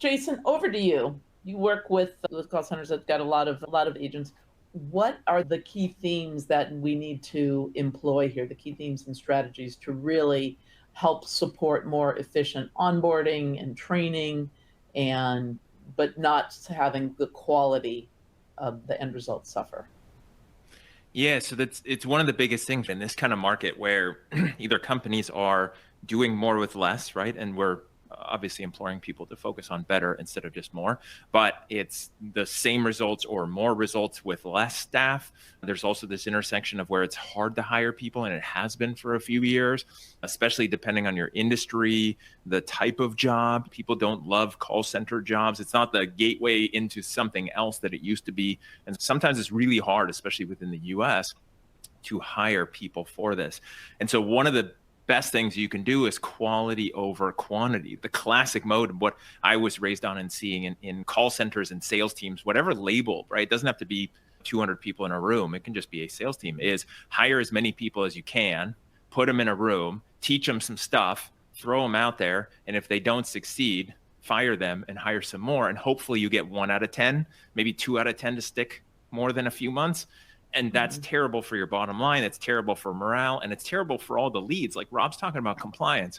Jason, over to you. You work with call centers that got a lot of agents. What are the key themes that we need to employ here? The key themes and strategies to really help support more efficient onboarding and training, and but not having the quality of the end result suffer. Yeah, so it's one of the biggest things in this kind of market where either companies are doing more with less, right? And we're obviously imploring people to focus on better instead of just more, but it's the same results or more results with less staff. There's also this intersection of where it's hard to hire people, and it has been for a few years, especially depending on your industry, the type of job. People don't love call center jobs. It's not the gateway into something else that it used to be. And sometimes it's really hard, especially within the US, to hire people for this. And so one of the best things you can do is quality over quantity. The classic mode of what I was raised on and seeing in call centers and sales teams, whatever label, right? It doesn't have to be 200 people in a room. It can just be a sales team, is hire as many people as you can, put them in a room, teach them some stuff, throw them out there. And if they don't succeed, fire them and hire some more. And hopefully you get 1 out of 10, maybe 2 out of 10 to stick more than a few months. And that's terrible for your bottom line. It's terrible for morale, and it's terrible for all the leads. Like Rob's talking about compliance.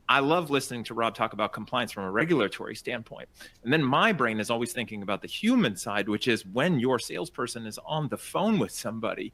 I love listening to Rob talk about compliance from a regulatory standpoint. And then my brain is always thinking about the human side, which is when your salesperson is on the phone with somebody,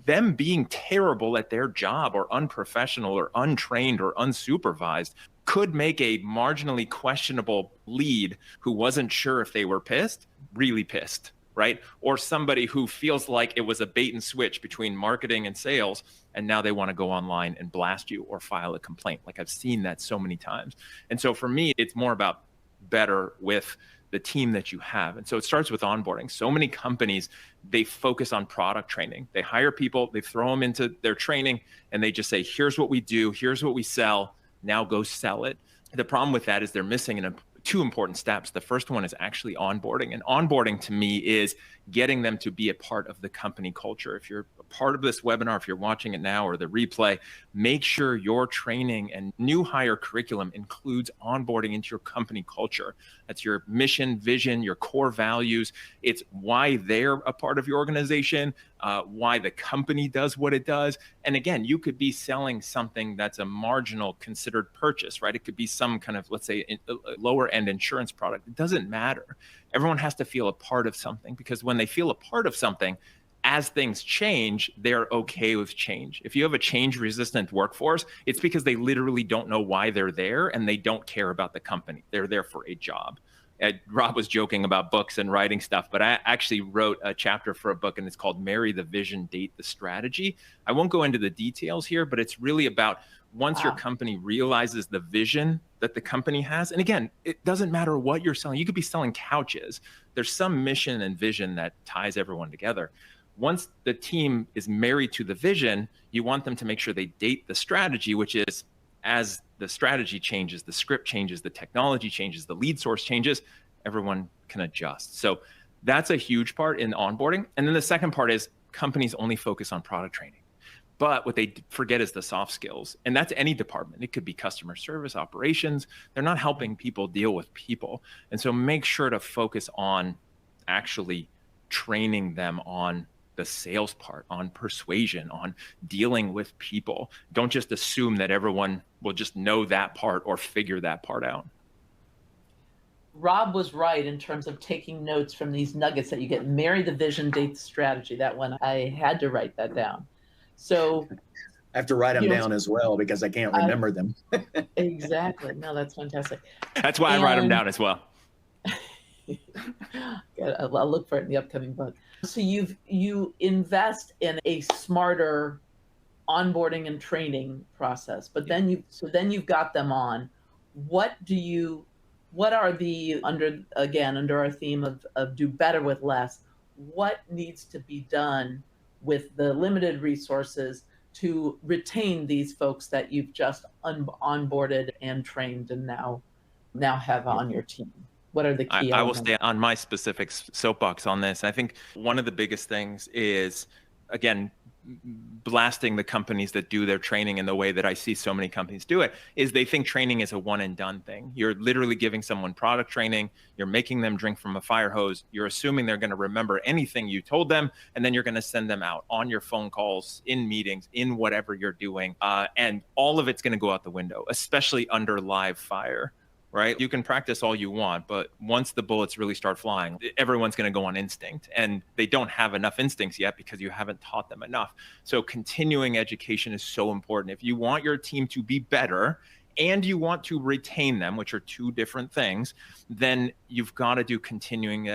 them being terrible at their job or unprofessional or untrained or unsupervised could make a marginally questionable lead who wasn't sure if they were pissed, really pissed. Right? Or somebody who feels like it was a bait and switch between marketing and sales, and now they want to go online and blast you or file a complaint. Like I've seen that so many times. And so for me, it's more about better with the team that you have. And so it starts with onboarding. So many companies, they focus on product training. They hire people, they throw them into their training, and they just say, here's what we do, here's what we sell, now go sell it. The problem with that is they're missing two important steps. The first one is actually onboarding. And onboarding to me is getting them to be a part of the company culture. If you're a part of this webinar, if you're watching it now or the replay, make sure your training and new hire curriculum includes onboarding into your company culture. That's your mission, vision, your core values. It's why they're a part of your organization, why the company does what it does. And again, you could be selling something that's a marginal considered purchase, right? It could be some kind of, let's say, a lower end insurance product. It doesn't matter. Everyone has to feel a part of something, because when they feel a part of something, as things change, they're okay with change. If you have a change resistant workforce, it's because they literally don't know why they're there and they don't care about the company. They're there for a job. Rob was joking about books and writing stuff, but I actually wrote a chapter for a book, and it's called Marry the Vision, Date the Strategy. I won't go into the details here, but it's really about once your company realizes the vision that the company has. And again, it doesn't matter what you're selling. You could be selling couches. There's some mission and vision that ties everyone together. Once the team is married to the vision, you want them to make sure they date the strategy, which is as the strategy changes, the script changes, the technology changes, the lead source changes, everyone can adjust. So that's a huge part in onboarding. And then the second part is companies only focus on product training. But what they forget is the soft skills. And that's any department. It could be customer service, operations. They're not helping people deal with people. And so make sure to focus on actually training them on the sales part, on persuasion, on dealing with people. Don't just assume that everyone will just know that part or figure that part out. Rob was right in terms of taking notes from these nuggets that you get. Marry the vision, date the strategy. That one, I had to write that down. So I have to write them down as well because I can't remember them. Exactly. No, that's fantastic. That's why I write them down as well. I'll look for it in the upcoming book. So you invest in a smarter onboarding and training process, but then you've got them on. What are the under our theme of do better with less? What needs to be done with the limited resources to retain these folks that you've just onboarded and trained and now have on your team? What are the key elements? I will stay on my specific soapbox on this. I think one of the biggest things is, again, blasting the companies that do their training in the way that I see so many companies do it, is they think training is a one and done thing. You're literally giving someone product training, you're making them drink from a fire hose, you're assuming they're going to remember anything you told them, and then you're going to send them out on your phone calls, in meetings, in whatever you're doing. And all of it's going to go out the window, especially under live fire. Right? You can practice all you want, but once the bullets really start flying, everyone's going to go on instinct, and they don't have enough instincts yet because you haven't taught them enough. So continuing education is so important. If you want your team to be better and you want to retain them, which are two different things, then you've got to do continuing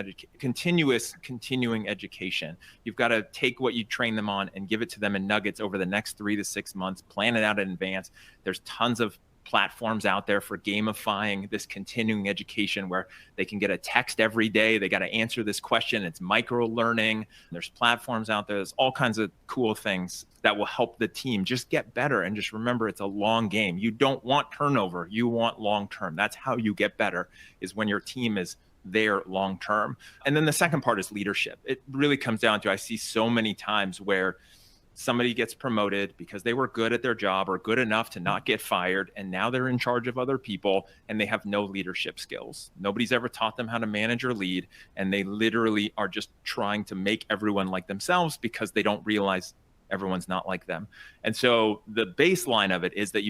education. You've got to take what you train them on and give it to them in nuggets over the next 3 to 6 months, plan it out in advance. There's tons of platforms out there for gamifying this continuing education where they can get a text every day. They got to answer this question. It's micro learning. There's platforms out there. There's all kinds of cool things that will help the team just get better. And just remember, it's a long game. You don't want turnover. You want long term. That's how you get better, is when your team is there long term. And then the second part is leadership. It really comes down to, I see so many times where somebody gets promoted because they were good at their job or good enough to not get fired, and now they're in charge of other people and they have no leadership skills. Nobody's ever taught them how to manage or lead, and they literally are just trying to make everyone like themselves because they don't realize everyone's not like them. And so the baseline of it is that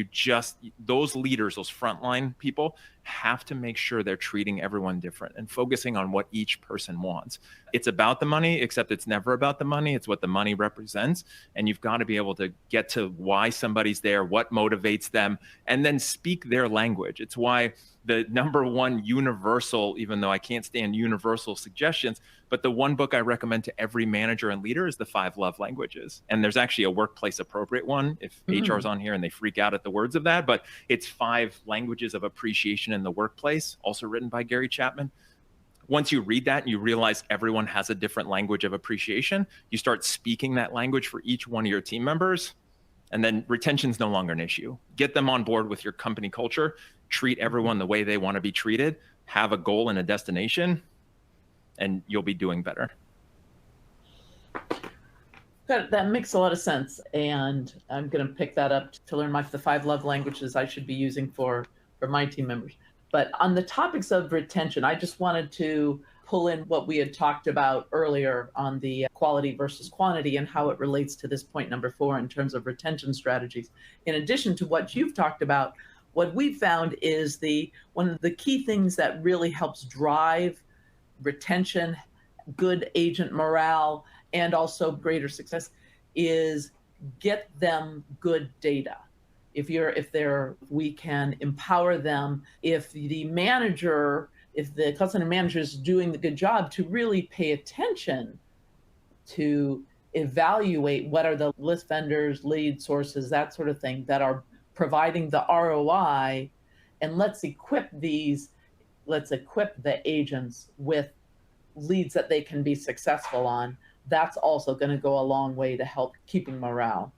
those leaders, those frontline people, have to make sure they're treating everyone different and focusing on what each person wants. It's about the money, except it's never about the money. It's what the money represents. And you've got to be able to get to why somebody's there, what motivates them, and then speak their language. It's why the number one universal, even though I can't stand universal suggestions, but the one book I recommend to every manager and leader is The 5 Love Languages. And there's actually a workplace appropriate one if HR's on here and they freak out at the words of that, but it's 5 languages of appreciation in the workplace, also written by Gary Chapman. Once you read that and you realize everyone has a different language of appreciation, you start speaking that language for each one of your team members. And then retention's no longer an issue. Get them on board with your company culture, treat everyone the way they want to be treated, have a goal and a destination, and you'll be doing better. That makes a lot of sense. And I'm going to pick that up to learn the 5 love languages I should be using for my team members. But on the topics of retention, I just wanted to pull in what we had talked about earlier on the quality versus quantity and how it relates to this point number 4 in terms of retention strategies. In addition to what you've talked about, what we've found is one of the key things that really helps drive retention, good agent morale, and also greater success is get them good data. We can empower them. If the customer manager is doing the good job to really pay attention to evaluate what are the list vendors, lead sources, that sort of thing that are providing the ROI, and let's equip the agents with leads that they can be successful on. That's also going to go a long way to help keeping morale.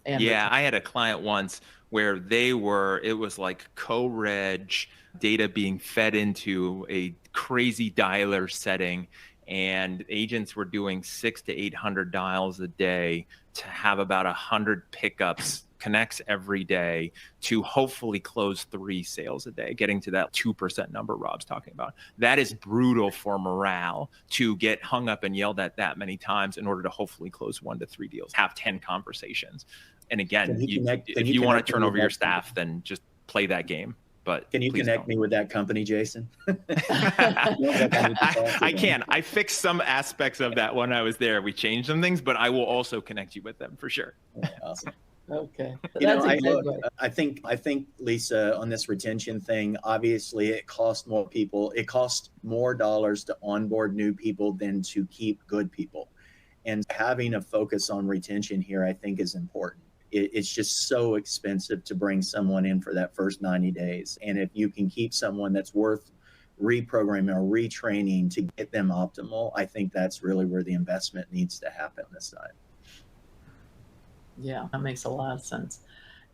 I had a client once where it was like co-reg data being fed into a crazy dialer setting, and agents were doing 600 to 800 dials a day to have about 100 pickups, connects every day, to hopefully close 3 sales a day, getting to that 2% number Rob's talking about. That is brutal for morale, to get hung up and yelled at that many times in order to hopefully close 1 to 3 deals, have 10 conversations. And again, if you want to turn over your staff, then just play that game. But can you connect me with that company, Jason? I can. I fixed some aspects of that when I was there. We changed some things, but I will also connect you with them for sure. Awesome. Okay. I think, Lisa, on this retention thing, obviously it costs more people. It costs more dollars to onboard new people than to keep good people. And having a focus on retention here, I think, is important. It's just so expensive to bring someone in for that first 90 days. And if you can keep someone that's worth reprogramming or retraining to get them optimal, I think that's really where the investment needs to happen this side. Yeah, that makes a lot of sense.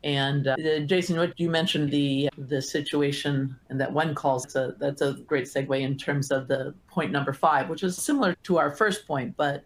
And Jason, what you mentioned the situation and that one call, that's a great segue in terms of the point number 5, which is similar to our first point, but